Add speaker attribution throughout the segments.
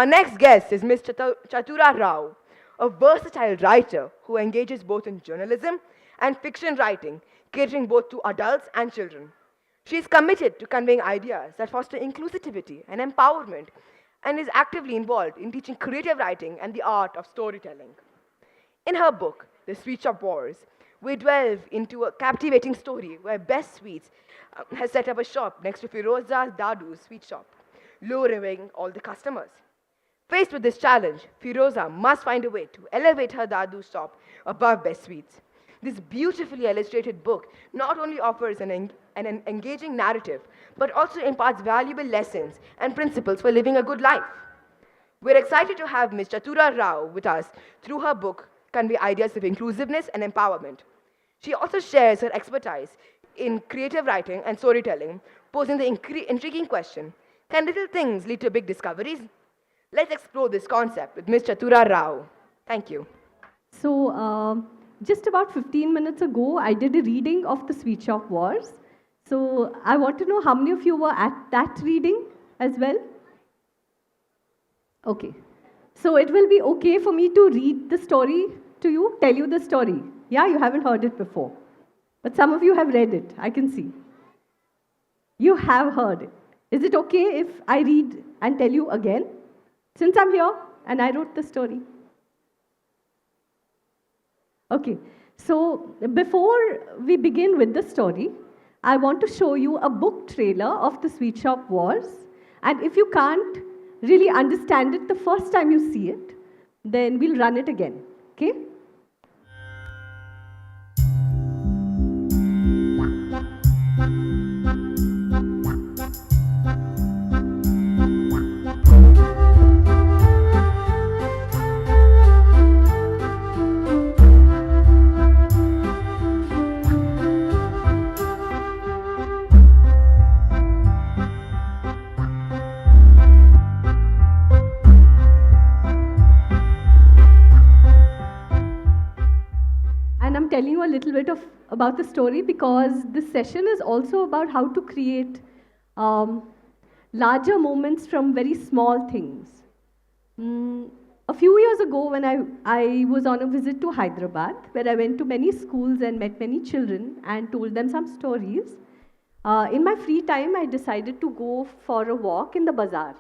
Speaker 1: Our next guest is Ms. Chatura Rao, a versatile writer who engages both in journalism and fiction writing, catering both to adults and children. She is committed to conveying ideas that foster inclusivity and empowerment and is actively involved in teaching creative writing and the art of storytelling. In her book, The Sweet Shop Wars, we delve into a captivating story where Best Sweets has set up a shop next to Firoza's Dadu's sweet shop, luring all the customers. Faced with this challenge, Firoza must find a way to elevate her Dadu's shop above Best Sweets. This beautifully illustrated book not only offers an engaging narrative, but also imparts valuable lessons and principles for living a good life. We're excited to have Ms. Chatura Rao with us through her book, Convey Ideas of Inclusiveness and Empowerment. She also shares her expertise in creative writing and storytelling, posing the intriguing question, can little things lead to big discoveries? Let's explore this concept with Ms. Chatura Rao. Thank you.
Speaker 2: So, just about 15 minutes ago, I did a reading of The Sweet Shop Wars. So, I want to know how many of you were at that reading as well? Okay. So, it will be okay for me to read the story to you, tell you the story. Yeah, you haven't heard it before. But some of you have read it, I can see. You have heard it. Is it okay if I read and tell you again? Since I'm here and I wrote the story. Okay, so before we begin with the story, I want to show you a book trailer of The Sweet Shop Wars. And if you can't really understand it the first time you see it, then we'll run it again, okay? And I'm telling you a little bit about the story because this session is also about how to create larger moments from very small things. A few years ago, when I was on a visit to Hyderabad, where I went to many schools and met many children and told them some stories, in my free time, I decided to go for a walk in the bazaar.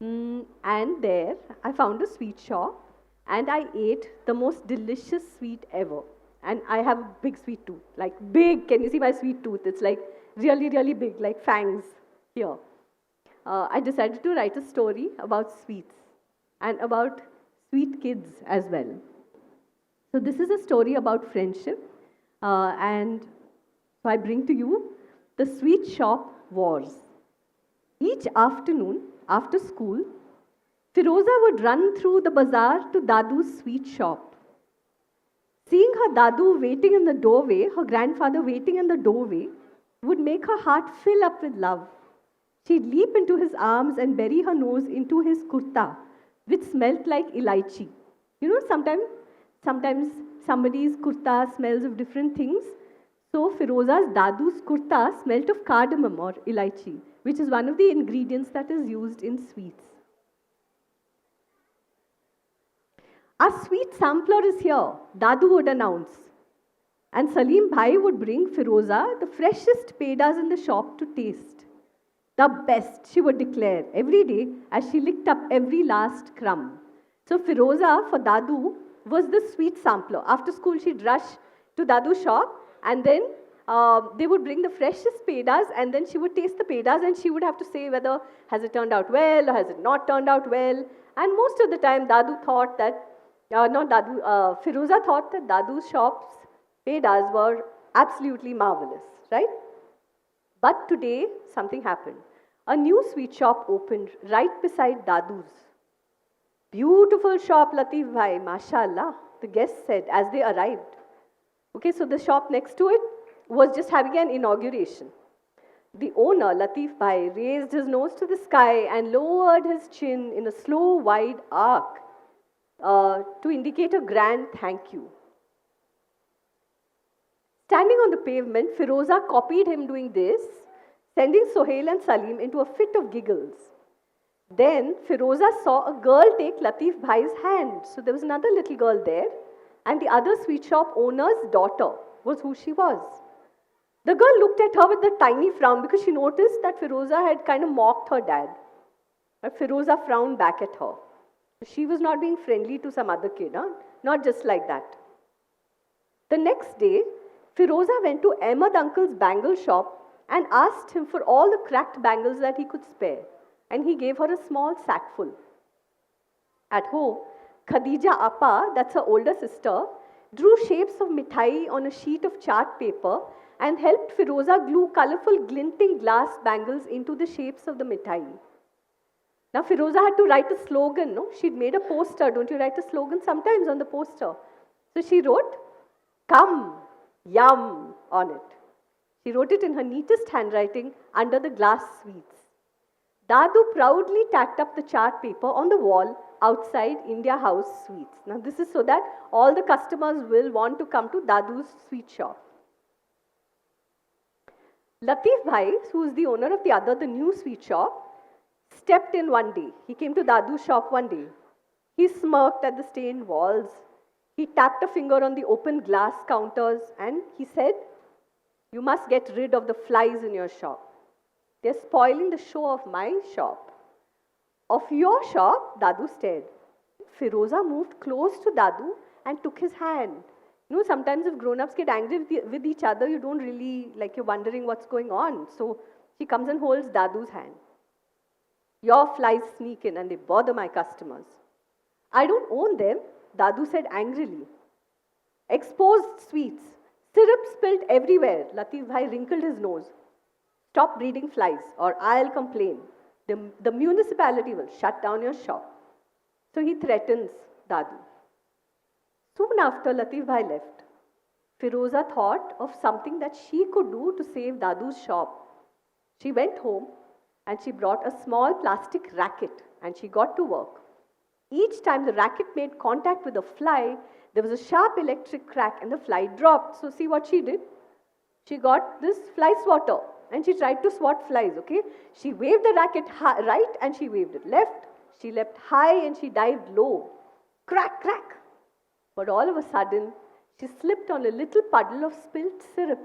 Speaker 2: And there, I found a sweet shop and I ate the most delicious sweet ever. And I have a big sweet tooth, like big. Can you see my sweet tooth? It's like really, really big, like fangs here. I decided to write a story about sweets and about sweet kids as well. So this is a story about friendship. And so I bring to you The Sweet Shop Wars. Each afternoon, after school, Firoza would run through the bazaar to Dadu's sweet shop. Seeing her Dadu waiting in the doorway, her grandfather waiting in the doorway, would make her heart fill up with love. She'd leap into his arms and bury her nose into his kurta, which smelt like elaichi. You know, sometimes somebody's kurta smells of different things. So Firoza's Dadu's kurta smelt of cardamom or elaichi, which is one of the ingredients that is used in sweets. Our sweet sampler is here, Dadu would announce. And Salim Bhai would bring Firoza the freshest pedas in the shop to taste. The best, she would declare every day as she licked up every last crumb. So Firoza, for Dadu, was the sweet sampler. After school, she'd rush to Dadu's shop and then they would bring the freshest pedas and then she would taste the pedas and she would have to say whether has it turned out well or has it not turned out well. And most of the time, Dadu thought that Firoza thought that Dadu's shop's pedas were absolutely marvelous, right? But today, something happened. A new sweet shop opened right beside Dadu's. Beautiful shop, Latif Bhai, mashallah, the guests said as they arrived. Okay, so the shop next to it was just having an inauguration. The owner, Latif Bhai, raised his nose to the sky and lowered his chin in a slow, wide arc to indicate a grand thank you. Standing on the pavement, Firoza copied him doing this, sending Sohail and Salim into a fit of giggles. Then Firoza saw a girl take Latif Bhai's hand. So there was another little girl there, and the other sweet shop owner's daughter was who she was. The girl looked at her with a tiny frown because she noticed that Firoza had kind of mocked her dad. But Firoza frowned back at her. She was not being friendly to some other kid, huh? Not just like that. The next day, Firoza went to Ahmed uncle's bangle shop and asked him for all the cracked bangles that he could spare. And he gave her a small sack full. At home, Khadija Appa, that's her older sister, drew shapes of mithai on a sheet of chart paper and helped Firoza glue colorful glinting glass bangles into the shapes of the mithai. Now Firoza had to write a slogan, no? She'd made a poster. Don't you write a slogan sometimes on the poster? So she wrote, "Come, yum," on it. She wrote it in her neatest handwriting under the glass sweets. Dadu proudly tacked up the chart paper on the wall outside India House Sweets. Now this is so that all the customers will want to come to Dadu's sweet shop. Latif Bhai, who is the owner of the new sweet shop, stepped in one day. He came to Dadu's shop one day. He smirked at the stained walls. He tapped a finger on the open glass counters and he said, "You must get rid of the flies in your shop. They're spoiling the show of my shop." "Of your shop?" Dadu stared. Firoza moved close to Dadu and took his hand. You know, sometimes if grown-ups get angry with each other, you don't really, like, you're wondering what's going on. So she comes and holds Dadu's hand. "Your flies sneak in and they bother my customers." "I don't own them," Dadu said angrily. "Exposed sweets. Syrup spilled everywhere." Latif Bhai wrinkled his nose. "Stop breeding flies or I'll complain. The municipality will shut down your shop." So he threatens Dadu. Soon after Latif Bhai left, Firoza thought of something that she could do to save Dadu's shop. She went home and she brought a small plastic racket and she got to work. Each time the racket made contact with a fly, there was a sharp electric crack and the fly dropped. So see what she did? She got this fly swatter and she tried to swat flies, okay? She waved the racket right and she waved it left. She leapt high and she dived low. Crack, crack. But all of a sudden, she slipped on a little puddle of spilt syrup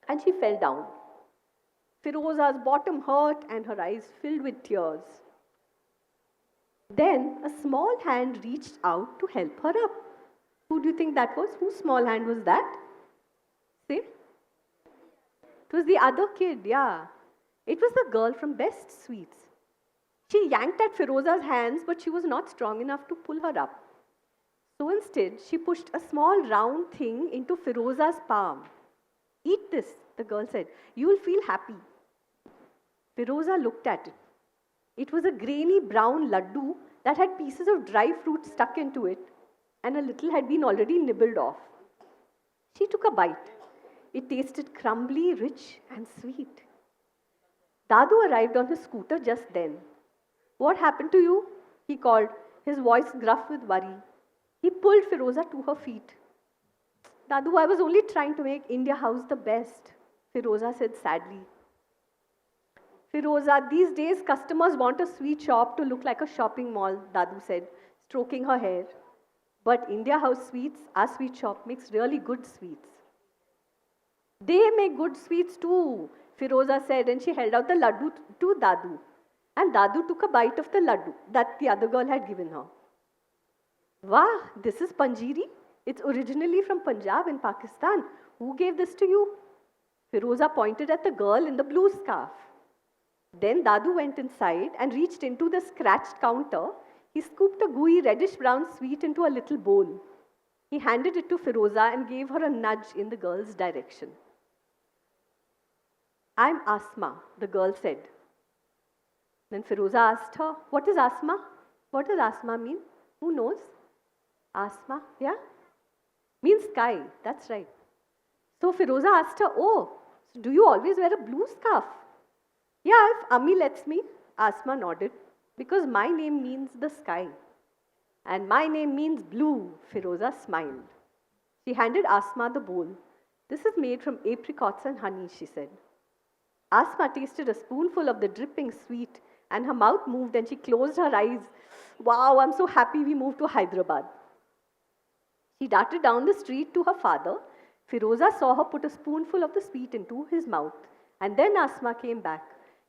Speaker 2: and she fell down. Firoza's bottom hurt and her eyes filled with tears. Then a small hand reached out to help her up. Who do you think that was? Whose small hand was that? Say? It was the other kid, yeah. It was the girl from Best Sweets. She yanked at Firoza's hands, but she was not strong enough to pull her up. So instead, she pushed a small round thing into Firoza's palm. "Eat this," the girl said. "You will feel happy." Firoza looked at it. It was a grainy brown laddu that had pieces of dry fruit stuck into it, and a little had been already nibbled off. She took a bite. It tasted crumbly, rich, and sweet. Dadu arrived on his scooter just then. "What happened to you?" he called, his voice gruff with worry. He pulled Firoza to her feet. "Dadu, I was only trying to make India House the best," Firoza said sadly. "Firoza, these days customers want a sweet shop to look like a shopping mall," Dadu said, stroking her hair. "But India House Sweets, our sweet shop, makes really good sweets." "They make good sweets too," Firoza said, and she held out the laddu to Dadu. And Dadu took a bite of the laddu that the other girl had given her. "Wow, this is panjiri. It's originally from Punjab in Pakistan. Who gave this to you?" Firoza pointed at the girl in the blue scarf. Then Dadu went inside and reached into the scratched counter. He scooped a gooey reddish-brown sweet into a little bowl. He handed it to Firoza and gave her a nudge in the girl's direction. "I'm Asma," the girl said. Then Firoza asked her, "What is Asma? What does Asma mean? Who knows?" Asma, yeah? Means sky, that's right. So Firoza asked her, "Oh, so do you always wear a blue scarf?" "Yeah, if Ammi lets me," Asma nodded, "because my name means the sky. And my name means blue," Firoza smiled. She handed Asma the bowl. "This is made from apricots and honey," she said. Asma tasted a spoonful of the dripping sweet and her mouth moved and she closed her eyes. Wow, I'm so happy we moved to Hyderabad. She darted down the street to her father. Firoza saw her put a spoonful of the sweet into his mouth. And then Asma came back.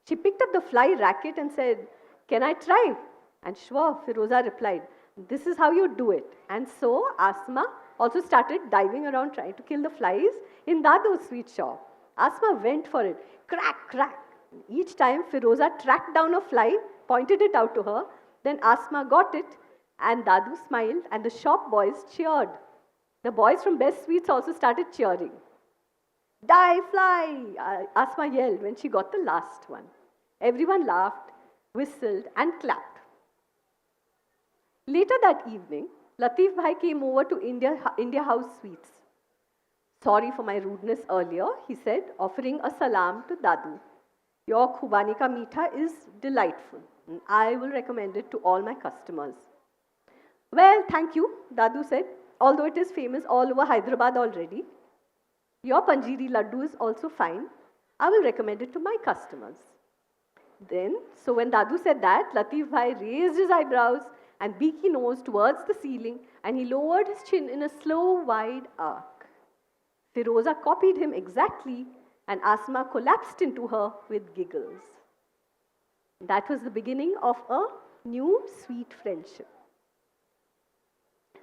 Speaker 2: She picked up the fly racket and said, "Can I try?" And sure, Firoza replied, "This is how you do it." And so Asma also started diving around trying to kill the flies in Dadu's sweet shop. Asma went for it. Crack, crack. Each time Firoza tracked down a fly, pointed it out to her, then Asma got it, and Dadu smiled, and the shop boys cheered. The boys from Best Sweets also started cheering. "Die, fly!" Asma yelled when she got the last one. Everyone laughed, whistled, and clapped. Later that evening, Latif Bhai came over to India House Sweets. "Sorry for my rudeness earlier," he said, offering a salam to Dadu. "Your Khubani ka meetha is delightful. I will recommend it to all my customers." "Well, thank you," Dadu said, "although it is famous all over Hyderabad already. Your Panjiri laddu is also fine. I will recommend it to my customers." So when Dadu said that, Latif Bhai raised his eyebrows and beaky nose towards the ceiling, and he lowered his chin in a slow, wide arc. Firoza copied him exactly, and Asma collapsed into her with giggles. That was the beginning of a new, sweet friendship.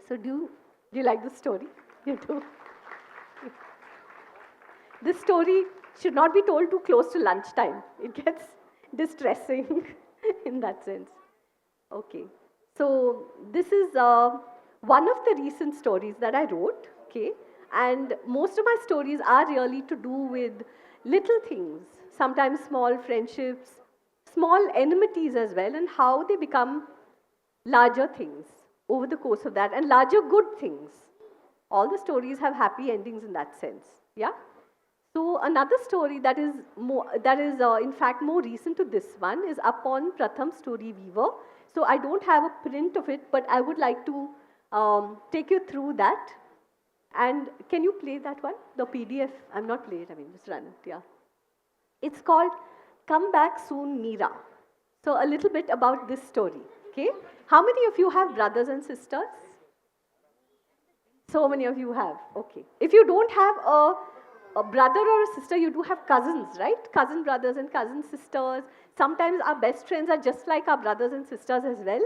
Speaker 2: So do you like the story? You do? This story should not be told too close to lunchtime. It gets distressing in that sense. Okay. So this is one of the recent stories that I wrote, okay? And most of my stories are really to do with little things, sometimes small friendships, small enmities as well, and how they become larger things over the course of that, and larger good things. All the stories have happy endings in that sense, yeah? So another story that is in fact more recent to this one is up on Pratham Story Weaver. So I don't have a print of it, but I would like to take you through that. And can you play that one? The PDF, I'm not play it, I mean just run it, yeah. It's called Come Back Soon, Meera. So a little bit about this story, okay? How many of you have brothers and sisters? So many of you have, okay. If you don't have a brother or a sister, you do have cousins, right? Cousin brothers and cousin sisters. Sometimes our best friends are just like our brothers and sisters as well.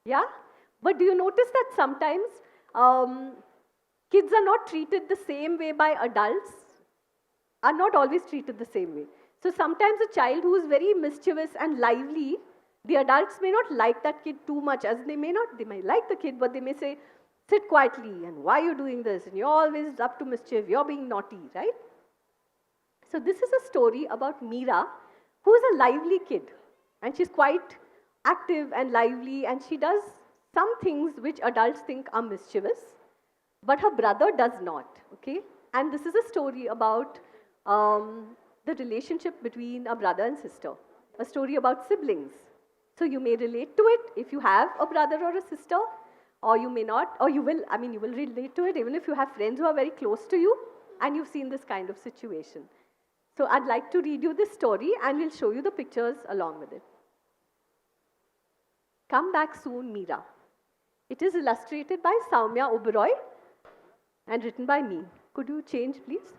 Speaker 2: Yeah? But do you notice that sometimes kids are not treated the same way by adults? Are not always treated the same way. So sometimes a child who is very mischievous and lively, the adults may not like that kid too much, as they may like the kid, but they may say, "Sit quietly, and why are you doing this? And you're always up to mischief, you're being naughty," right? So this is a story about Meera, who is a lively kid. And she's quite active and lively, and she does some things which adults think are mischievous, but her brother does not, okay? And this is a story about the relationship between a brother and sister, a story about siblings. So you may relate to it if you have a brother or a sister, or you may not, or you will relate to it even if you have friends who are very close to you and you've seen this kind of situation. So I'd like to read you this story and we'll show you the pictures along with it. Come Back Soon, Meera. It is illustrated by Soumya Oberoi and written by me. Could you change, please?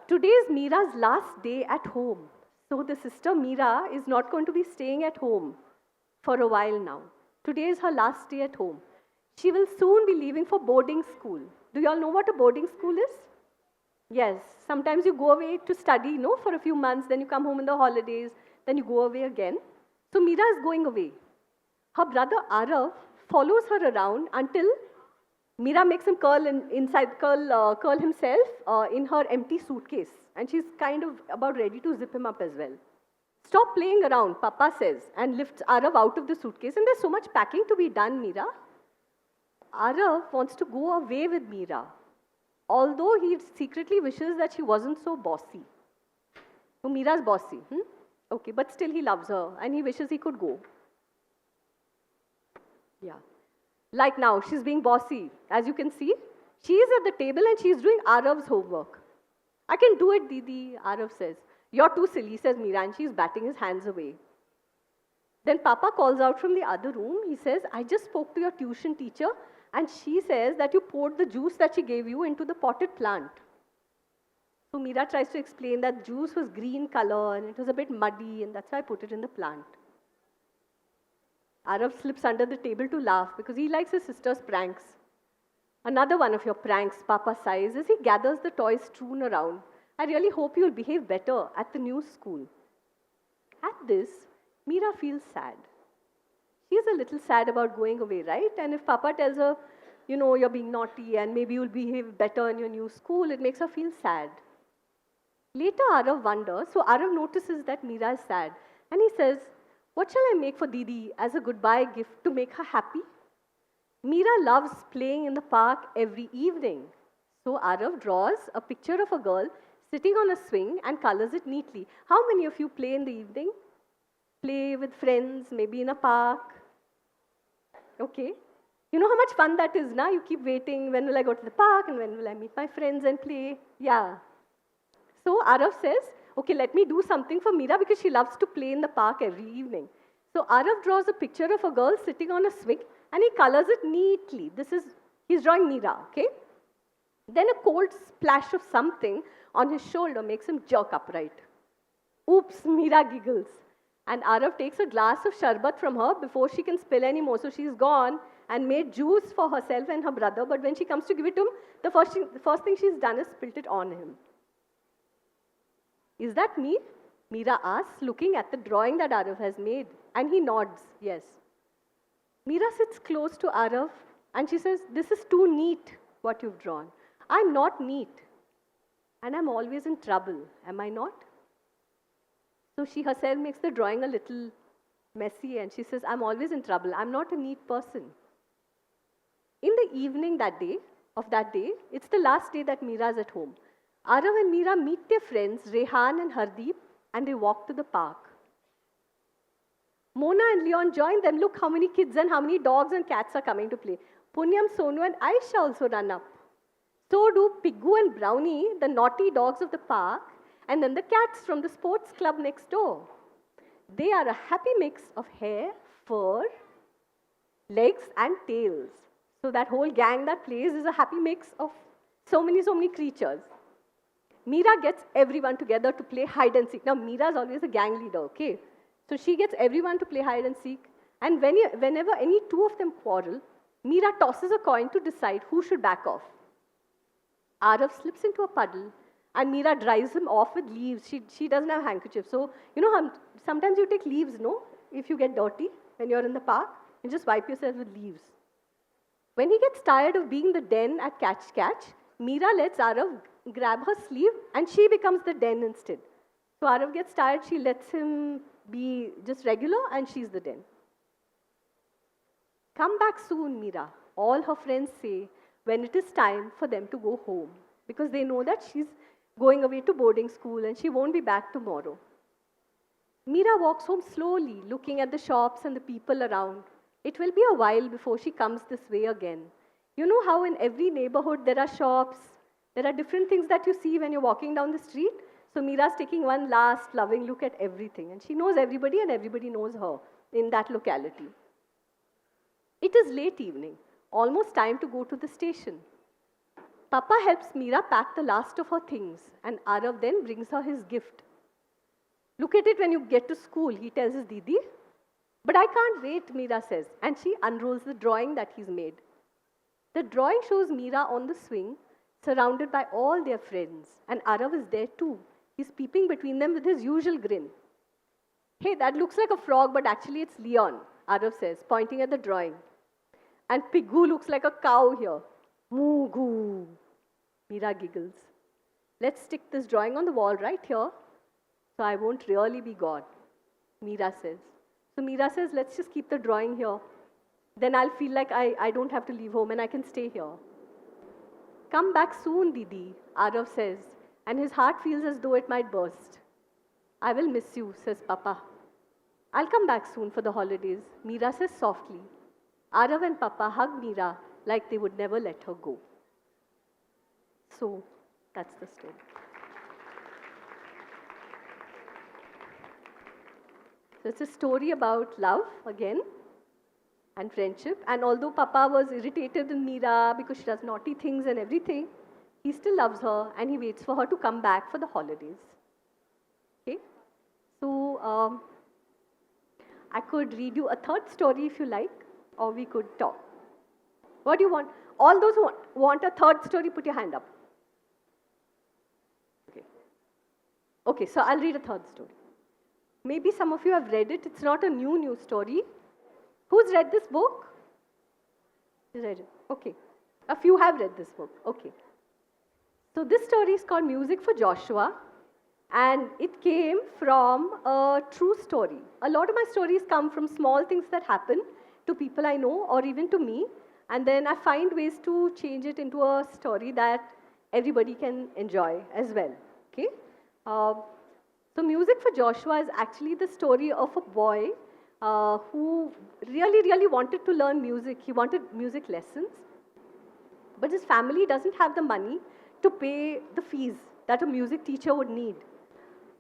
Speaker 2: Today is Meera's last day at home. So the sister Meera is not going to be staying at home for a while now. Today is her last day at home. She will soon be leaving for boarding school. Do you all know what a boarding school is? Yes, sometimes you go away to study, for a few months, then you come home in the holidays, then you go away again. So Meera is going away. Her brother Arav follows her around until Meera makes him curl himself in her empty suitcase. And she's kind of about ready to zip him up as well. "Stop playing around," Papa says, and lifts Arav out of the suitcase. And there's so much packing to be done, Meera. Arav wants to go away with Meera, although he secretly wishes that she wasn't so bossy. So Meera's bossy. Okay, but still he loves her and he wishes he could go. Yeah. Like now, she's being bossy. As you can see, she is at the table and she's doing Arav's homework. "I can do it, Didi," Arav says. "You're too silly," says Meera, and she's batting his hands away. Then Papa calls out from the other room. He says, "I just spoke to your tuition teacher, and she says that you poured the juice that she gave you into the potted plant." So Meera tries to explain that juice was green color and it was a bit muddy, and that's why I put it in the plant. Arav slips under the table to laugh because he likes his sister's pranks. "Another one of your pranks," Papa sighs as he gathers the toys strewn around. "I really hope you'll behave better at the new school." At this, Meera feels sad. She is a little sad about going away, right? And if Papa tells her, "You're being naughty and maybe you'll behave better in your new school," it makes her feel sad. Later, Arav wonders, so Arav notices that Meera is sad. And he says, "What shall I make for Didi as a goodbye gift to make her happy?" Meera loves playing in the park every evening. So Arav draws a picture of a girl sitting on a swing and colors it neatly. How many of you play in the evening? Play with friends, maybe in a park? Okay. You know how much fun that is, now? You keep waiting, when will I go to the park and when will I meet my friends and play? Yeah. So Arav says, "Okay, let me do something for Meera because she loves to play in the park every evening." So Arav draws a picture of a girl sitting on a swing and he colors it neatly. He's drawing Meera, okay? Then a cold splash of something on his shoulder makes him jerk upright. Oops, Meera giggles. And Arav takes a glass of sharbat from her before she can spill any more. So she's gone and made juice for herself and her brother. But when she comes to give it to him, the first thing she's done is spilt it on him. "Is that me?" Meera asks, looking at the drawing that Arav has made. And he nods, yes. Meera sits close to Arav and she says, "This is too neat, what you've drawn. I'm not neat. And I'm always in trouble, am I not?" So she herself makes the drawing a little messy and she says, "I'm always in trouble. I'm not a neat person." In the evening that day, it's the last day that Meera is at home. Arav and Meera meet their friends, Rehan and Hardeep, and they walk to the park. Mona and Leon join them. Look how many kids and how many dogs and cats are coming to play. Punyam, Sonu and Aisha also run up. So do Piggu and Brownie, the naughty dogs of the park, and then the cats from the sports club next door. They are a happy mix of hair, fur, legs, and tails. So that whole gang that plays is a happy mix of so many creatures. Meera gets everyone together to play hide and seek. Now, Meera is always a gang leader, okay? So she gets everyone to play hide and seek. And whenever any two of them quarrel, Meera tosses a coin to decide who should back off. Arav slips into a puddle and Meera dries him off with leaves. She doesn't have handkerchiefs. So, sometimes you take leaves, no? If you get dirty when you're in the park, you just wipe yourself with leaves. When he gets tired of being the den at Catch Catch, Meera lets Arav grab her sleeve and she becomes the den instead. So Arav gets tired, she lets him be just regular and she's the den. "Come back soon, Meera," all her friends say when it is time for them to go home because they know that she's going away to boarding school and she won't be back tomorrow. Meera walks home slowly, looking at the shops and the people around. It will be a while before she comes this way again. You know how in every neighborhood there are shops, there are different things that you see when you're walking down the street? So Meera's taking one last loving look at everything and she knows everybody and everybody knows her in that locality. It is late evening, almost time to go to the station. Papa helps Meera pack the last of her things and Arav then brings her his gift. "Look at it when you get to school," he tells his Didi. "But I can't wait," Meera says, and she unrolls the drawing that he's made. The drawing shows Meera on the swing, surrounded by all their friends, and Arav is there too. He's peeping between them with his usual grin. "Hey, that looks like a frog, but actually it's Leon," Arav says, pointing at the drawing. "And Piggu looks like a cow here. Moo goo." Meera giggles. "Let's stick this drawing on the wall right here, so I won't really be gone," Meera says. So Meera says, "Let's just keep the drawing here. Then I'll feel like I don't have to leave home and I can stay here." "Come back soon, Didi," Arav says, and his heart feels as though it might burst. "I will miss you," says Papa. "I'll come back soon for the holidays," Meera says softly. Arav and Papa hug Meera like they would never let her go. So, that's the story. So it's a story about love again and friendship. And although Papa was irritated in Meera because she does naughty things and everything, he still loves her and he waits for her to come back for the holidays. Okay? So I could read you a third story if you like, or we could talk. What do you want? All those who want a third story, put your hand up. Okay. Okay, so I'll read a third story. Maybe some of you have read it. It's not a new story. Who's read this book? You read it. Okay. A few have read this book. Okay. So this story is called Music for Joshua, and it came from a true story. A lot of my stories come from small things that happen to people I know or even to me, and then I find ways to change it into a story that everybody can enjoy as well. Okay? So Music for Joshua is actually the story of a boy who really wanted to learn music. He wanted music lessons, but his family doesn't have the money to pay the fees that a music teacher would need.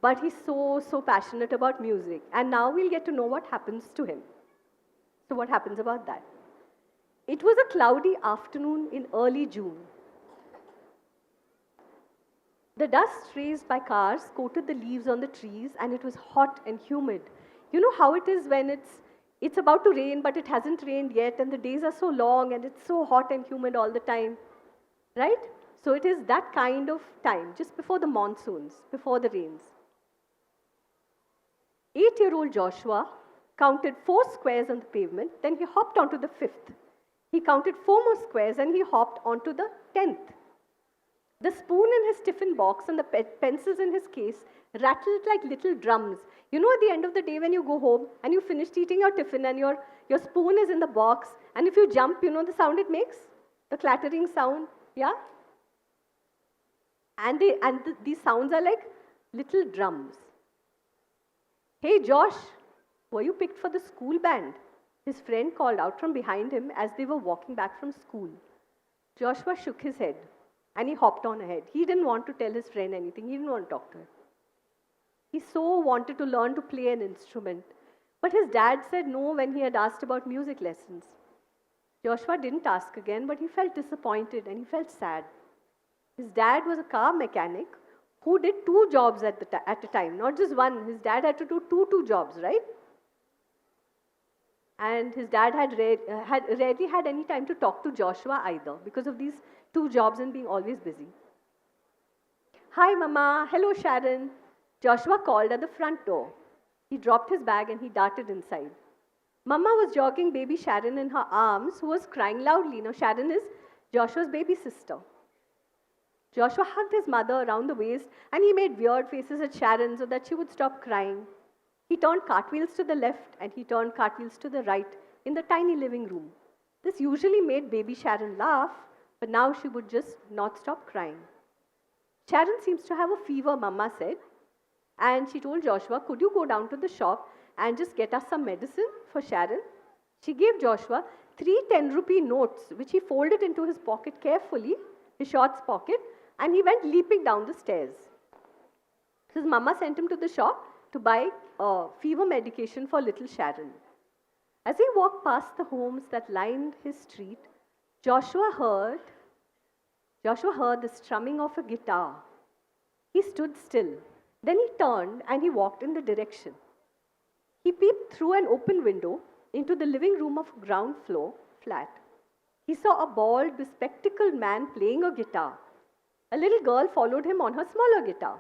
Speaker 2: But he's so passionate about music, and now we'll get to know what happens to him. So what happens about that? It was a cloudy afternoon in early June. The dust raised by cars coated the leaves on the trees, and it was hot and humid. You know how it is when it's about to rain, but it hasn't rained yet, and the days are so long, and it's so hot and humid all the time, right? So it is that kind of time, just before the monsoons, before the rains. 8-year-old Joshua counted 4 squares on the pavement, then he hopped onto the 5th. He counted 4 more squares, and he hopped onto the 10th. The spoon in his tiffin box and the pencils in his case rattled like little drums. You know, at the end of the day when you go home and you finished eating your tiffin and your spoon is in the box, and if you jump, you know the sound it makes? The clattering sound, yeah? And these sounds are like little drums. Hey Josh, were you picked for the school band? His friend called out from behind him as they were walking back from school. Joshua shook his head and he hopped on ahead. He didn't want to tell his friend anything. He didn't want to talk to him. He so wanted to learn to play an instrument. But his dad said no when he had asked about music lessons. Joshua didn't ask again, but he felt disappointed and he felt sad. His dad was a car mechanic who did 2 jobs at a time, not just one. His dad had to do two jobs, right? And his dad had rarely had any time to talk to Joshua either because of these 2 jobs and being always busy. Hi, Mama. Hello, Sharon. Joshua called at the front door. He dropped his bag and he darted inside. Mama was jogging baby Sharon in her arms, who was crying loudly. Now, Sharon is Joshua's baby sister. Joshua hugged his mother around the waist and he made weird faces at Sharon so that she would stop crying. He turned cartwheels to the left and he turned cartwheels to the right in the tiny living room. This usually made baby Sharon laugh, but now she would just not stop crying. Sharon seems to have a fever, Mama said. And she told Joshua, could you go down to the shop and just get us some medicine for Sharon? She gave Joshua 3 10-rupee notes, which he folded into his pocket carefully, his shorts pocket, and he went leaping down the stairs. His mama sent him to the shop to buy fever medication for little Sharon. As he walked past the homes that lined his street, Joshua heard the strumming of a guitar. He stood still. Then he turned and he walked in the direction. He peeped through an open window into the living room of ground floor flat. He saw a bald, bespectacled man playing a guitar. A little girl followed him on her smaller guitar.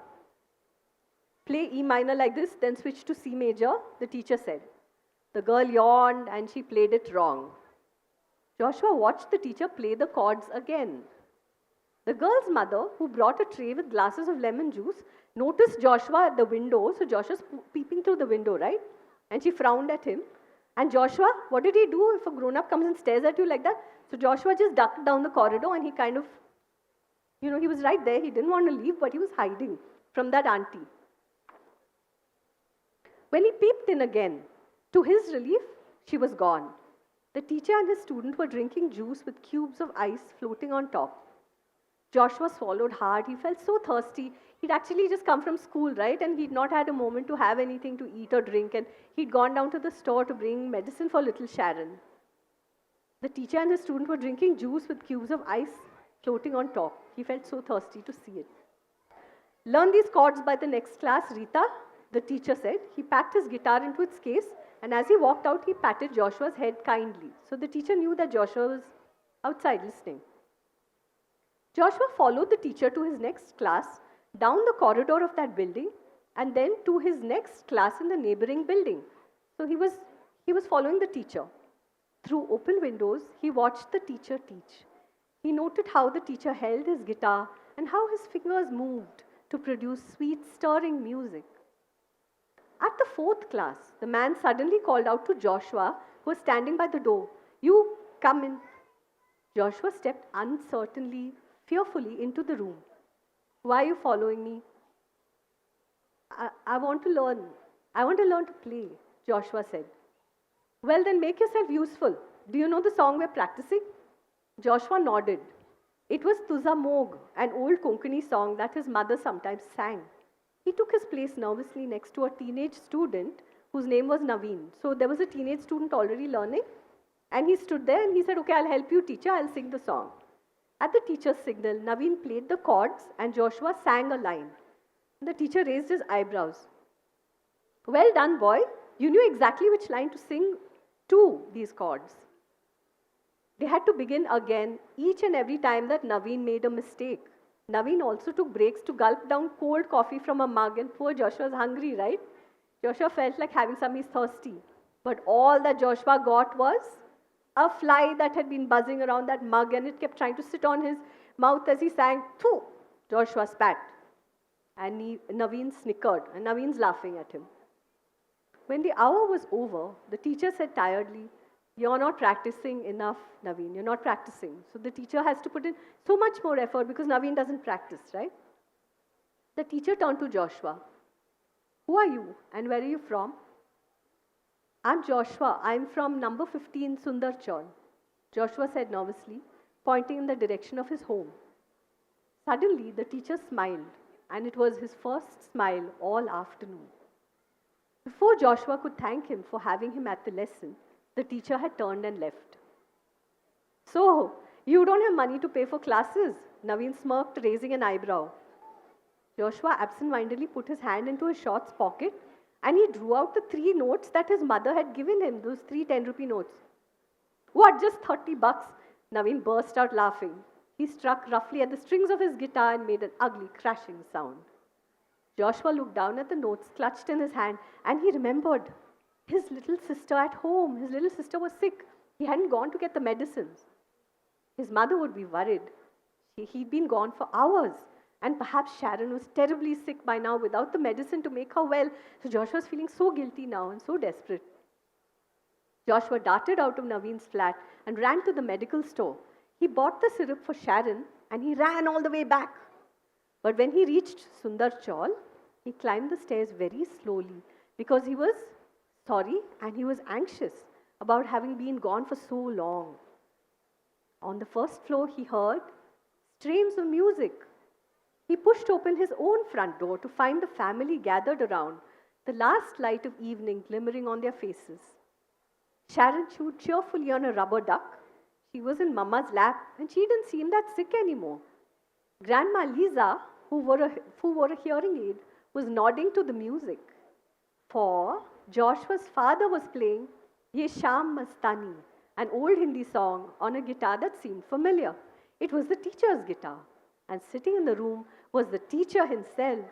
Speaker 2: Play E minor like this, then switch to C major, the teacher said. The girl yawned and she played it wrong. Joshua watched the teacher play the chords again. The girl's mother, who brought a tray with glasses of lemon juice, noticed Joshua at the window. So Joshua's peeping through the window, right? And she frowned at him. And Joshua, what did he do if a grown-up comes and stares at you like that? So Joshua just ducked down the corridor and he kind of, he was right there. He didn't want to leave, but he was hiding from that auntie. When he peeped in again, to his relief, she was gone. The teacher and his student were drinking juice with cubes of ice floating on top. Joshua swallowed hard. He felt so thirsty. He'd actually just come from school, right? And he'd not had a moment to have anything to eat or drink. And he'd gone down to the store to bring medicine for little Sharon. The teacher and the student were drinking juice with cubes of ice floating on top. He felt so thirsty to see it. Learn these chords by the next class, Rita, the teacher said. He packed his guitar into its case, and as he walked out, he patted Joshua's head kindly. So the teacher knew that Joshua was outside listening. Joshua followed the teacher to his next class, down the corridor of that building, and then to his next class in the neighboring building. So he was following the teacher. Through open windows, he watched the teacher teach. He noted how the teacher held his guitar and how his fingers moved to produce sweet, stirring music. At the fourth class, the man suddenly called out to Joshua, who was standing by the door, "You come in." Joshua stepped uncertainly, fearfully into the room. "Why are you following me?" I want to learn. I want to learn to play, Joshua said. "Well, then make yourself useful. Do you know the song we're practicing?" Joshua nodded. It was Tuza Mog, an old Konkani song that his mother sometimes sang. He took his place nervously next to a teenage student whose name was Naveen. So there was a teenage student already learning, and he stood there and he said, "Okay, I'll help you, teacher, I'll sing the song." At the teacher's signal, Naveen played the chords and Joshua sang a line. The teacher raised his eyebrows. "Well done, boy. You knew exactly which line to sing to these chords." They had to begin again each and every time that Naveen made a mistake. Naveen also took breaks to gulp down cold coffee from a mug, and poor Joshua's hungry, right? Joshua felt like having some, he's thirsty. But all that Joshua got was a fly that had been buzzing around that mug, and it kept trying to sit on his mouth as he sang. "Phew!" Joshua spat. And Naveen snickered, and Naveen's laughing at him. When the hour was over, the teacher said tiredly, "You're not practicing enough, Naveen. You're not practicing." So the teacher has to put in so much more effort because Naveen doesn't practice, right? The teacher turned to Joshua. "Who are you and where are you from?" "I'm Joshua. I'm from number 15 Sundar Chawl," Joshua said nervously, pointing in the direction of his home. Suddenly, the teacher smiled, and it was his first smile all afternoon. Before Joshua could thank him for having him at the lesson, the teacher had turned and left. "So, you don't have money to pay for classes?" Naveen smirked, raising an eyebrow. Joshua absent-mindedly put his hand into his shorts pocket and he drew out the 3 notes that his mother had given him, those 3 10-rupee notes. "What, just 30 bucks?" Naveen burst out laughing. He struck roughly at the strings of his guitar and made an ugly crashing sound. Joshua looked down at the notes clutched in his hand and he remembered his little sister at home. His little sister was sick. He hadn't gone to get the medicines. His mother would be worried. He'd been gone for hours. And perhaps Sharon was terribly sick by now without the medicine to make her well. So Joshua was feeling so guilty now and so desperate. Joshua darted out of Naveen's flat and ran to the medical store. He bought the syrup for Sharon and he ran all the way back. But when he reached Sundar Chawl, he climbed the stairs very slowly because he was sorry and he was anxious about having been gone for so long. On the first floor, he heard strains of music. He pushed open his own front door to find the family gathered around, the last light of evening glimmering on their faces. Sharon chewed cheerfully on a rubber duck. She was in Mama's lap and she didn't seem that sick anymore. Grandma Lisa, who wore a hearing aid, was nodding to the music. For Joshua's father was playing Ye Sham Mastani, an old Hindi song on a guitar that seemed familiar. It was the teacher's guitar. And sitting in the room was the teacher himself.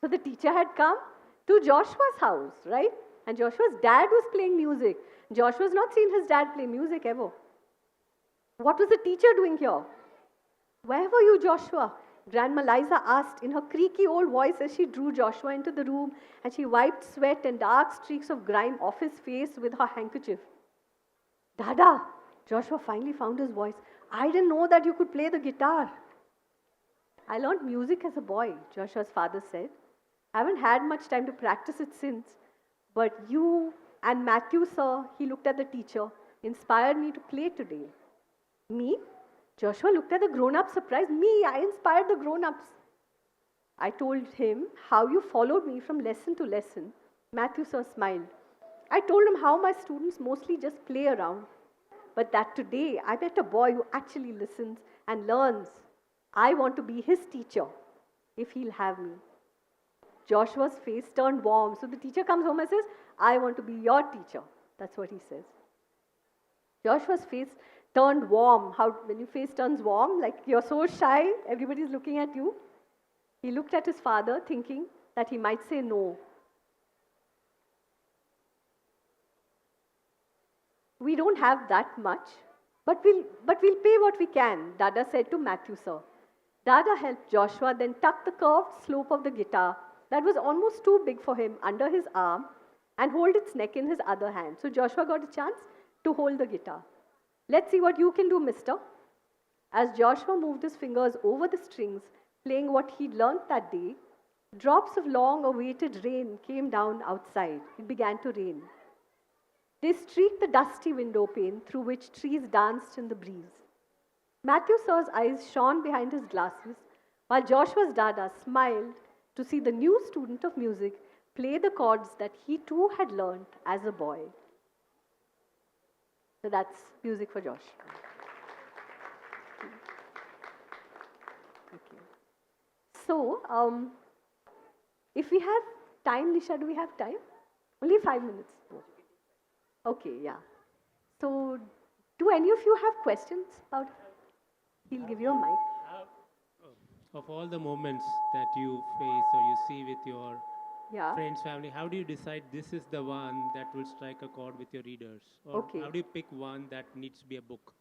Speaker 2: So the teacher had come to Joshua's house, right? And Joshua's dad was playing music. Joshua's not seen his dad play music ever. What was the teacher doing here? "Where were you, Joshua?" Grandma Liza asked in her creaky old voice as she drew Joshua into the room and she wiped sweat and dark streaks of grime off his face with her handkerchief. "Dada," Joshua finally found his voice, "I didn't know that you could play the guitar." "I learned music as a boy," Joshua's father said. "I haven't had much time to practice it since. But you and Matthew, sir," he looked at the teacher, "inspired me to play today." "Me?" Joshua looked at the grown-ups surprised. Me, I inspired the grown-ups. I told him how you followed me from lesson to lesson. Matthew sir smiled. I told him how my students mostly just play around, but that today I met a boy who actually listens and learns. I want to be his teacher if he'll have me. Joshua's face turned warm. So the teacher comes home and says, I want to be your teacher. That's what he says. Joshua's face turned warm. How when your face turns warm, like you're so shy, everybody's looking at you. He looked at his father, thinking that he might say no. We don't have that much, but we'll pay what we can, Dada said to Matthew sir. Dada helped Joshua then tuck the curved slope of the guitar that was almost too big for him under his arm and hold its neck in his other hand. So Joshua got a chance to hold the guitar. Let's see what you can do, mister. As Joshua moved his fingers over the strings, playing what he'd learnt that day, drops of long-awaited rain came down outside. It began to rain. They streaked the dusty window pane through which trees danced in the breeze. Matthew sir's eyes shone behind his glasses, while Joshua's dada smiled to see the new student of music play the chords that he too had learnt as a boy. So that's music for Josh. Okay. So, if we have time, Nisha, do we have time? Only 5 minutes. Okay, yeah. So, do any of you have questions about it? He'll give you a mic.
Speaker 3: Of all the moments that you face or you see with your
Speaker 2: Yeah.
Speaker 3: friends, family, how do you decide this is the one that will strike a chord with your readers? Or
Speaker 2: Okay.
Speaker 3: how do you pick one that needs to be a book?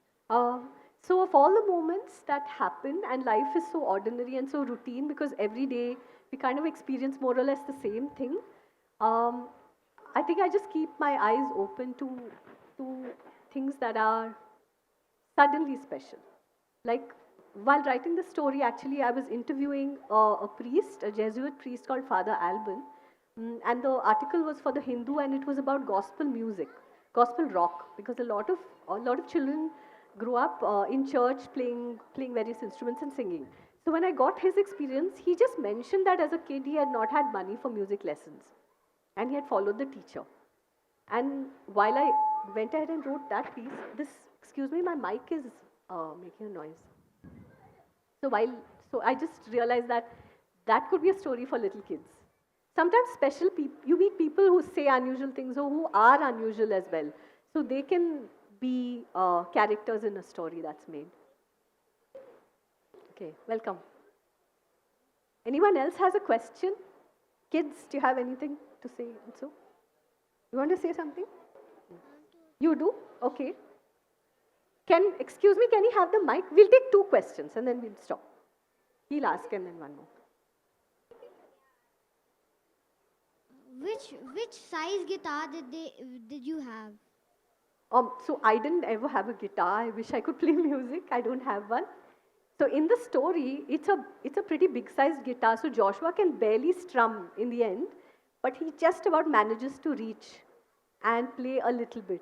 Speaker 2: So, of all the moments that happen, and life is so ordinary and so routine because every day we kind of experience more or less the same thing, I think I just keep my eyes open to things that are suddenly special. Like while writing the story, actually, I was interviewing a priest, a Jesuit priest called Father Alban, and the article was for the Hindu, and it was about gospel music, gospel rock, because a lot of children grew up in church playing various instruments and singing. So when I got his experience, he just mentioned that as a kid he had not had money for music lessons, and he had followed the teacher. And while I went ahead and wrote that piece, excuse me, my mic is making a noise. So I just realized that that could be a story for little kids. Sometimes special people, you meet people who say unusual things or who are unusual as well. So they can be characters in a story that's made. Okay, welcome. Anyone else has a question? Kids, do you have anything to say also? You want to say something? You do? Okay. Excuse me, can you have the mic? We'll take 2 questions and then we'll stop. He'll ask and then one more.
Speaker 4: Which size guitar did you have?
Speaker 2: So I didn't ever have a guitar. I wish I could play music. I don't have one. So in the story, it's a pretty big-sized guitar. So Joshua can barely strum in the end, but he just about manages to reach and play a little bit.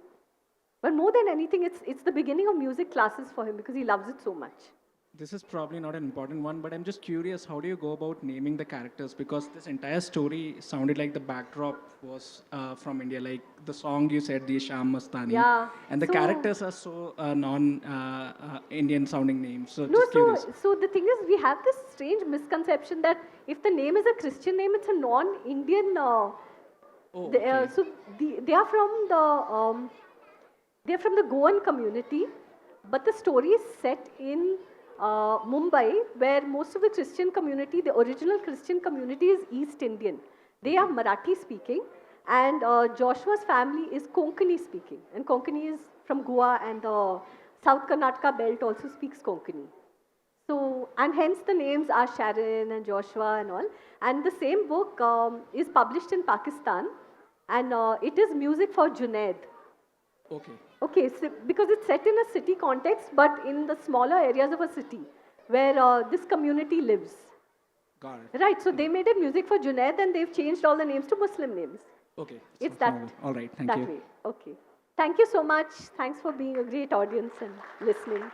Speaker 2: But more than anything, it's the beginning of music classes for him because he loves it so much.
Speaker 5: This is probably not an important one, but I'm just curious, how do you go about naming the characters? Because this entire story sounded like the backdrop was from India, like the song you said, the Sham Mastani.
Speaker 2: Yeah.
Speaker 5: And the
Speaker 2: So-
Speaker 5: characters are so non-Indian sounding names. So
Speaker 2: No,
Speaker 5: just curious.
Speaker 2: so the thing is, we have this strange misconception that if the name is a Christian name, it's a non-Indian.
Speaker 5: Okay.
Speaker 2: So they are from the Goan community, but the story is set in Mumbai, where most of the Christian community, the original Christian community, is East Indian. They are Marathi speaking, and Joshua's family is Konkani speaking, and Konkani is from Goa, and the South Karnataka belt also speaks Konkani. So, and hence the names are Sharon and Joshua and all. And the same book is published in Pakistan, and it is music for Junaid.
Speaker 5: Okay.
Speaker 2: Okay, so because it's set in a city context, but in the smaller areas of a city where this community lives.
Speaker 5: Got it.
Speaker 2: Right, so they made it music for Junaid and they've changed all the names to Muslim names.
Speaker 5: Okay.
Speaker 2: It's
Speaker 5: So,
Speaker 2: that,
Speaker 5: all right. Thank
Speaker 2: that
Speaker 5: you.
Speaker 2: way. Okay. Thank you so much. Thanks for being a great audience and listening.